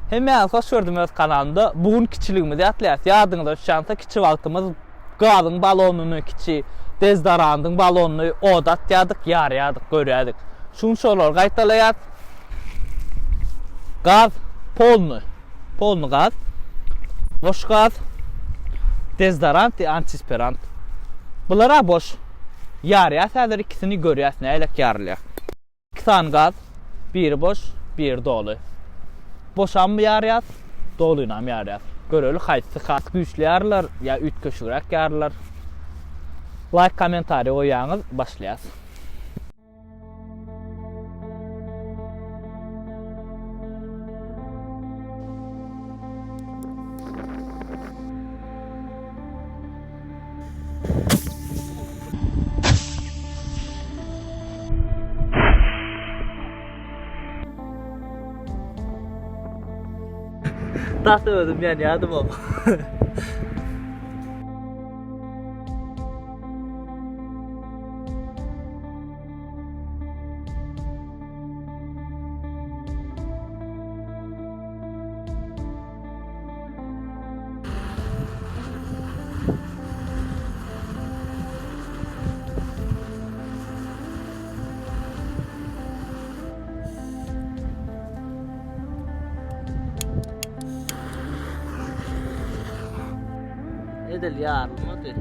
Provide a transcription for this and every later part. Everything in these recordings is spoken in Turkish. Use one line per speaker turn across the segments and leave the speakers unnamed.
Hemen hoş gördüm öz kanalımda. Bugün kiçiligimizi atlayas. Yadığınızda şansa kiçi vaktimiz gazın balonunu kiçi, dezdarandın balonunu odat yadık, yar yadık, görüyadık. Şunu şolar qaytalayat. Gaz polnu gaz. Boş gaz. Dezdarant, antisperant. Bulara boş. Yarıya sadece ikisini görüyorsun. Eylek yarılıyor. 2 tane gaz. Bir boş, bir dolu. Boşan mı yarıyat? Doluyla mı yarıyat? Görülü kayıtsı kas güçlü yarılar ya üç köşürek yarılar. Like, komentari oyanız başlayaz. Tahta ödüm yani yadım o. Edel yarılmadı.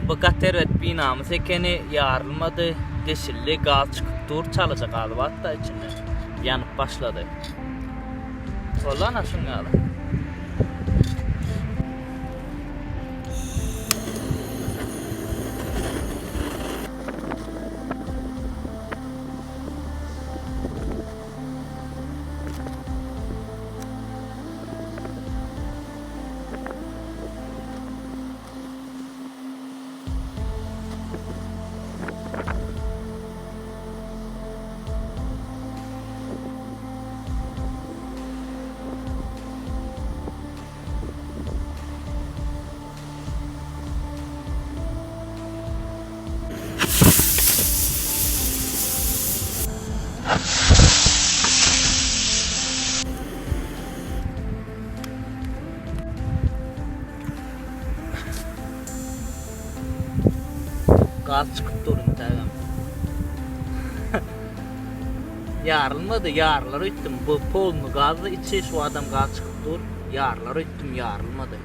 Fakat tervet binamız ekeni yarılmadı. Deşilli gaz çıkıp dur çalacak galiba hatta içinde. Yanıp başladı. Olan aşın galiba. Gaz çıkıp durun tamam. Yarılmadı, yarılar ettim. Bu polnu gazla içi şu adam gaz çıkıp dur. Yarılar ettim, yarılmadı.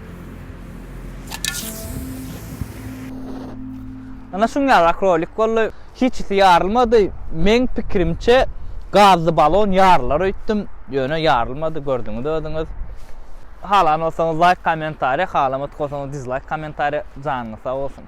Ana şunga rakrolik gollu hiç yarılmadı. Men fikrimçe gazlı balon yarılar ettim. Yöne yarılmadı gördünüz. Halan olsanız like, komentari, halamat olsanız dislike, komentari canınız sağ olsun.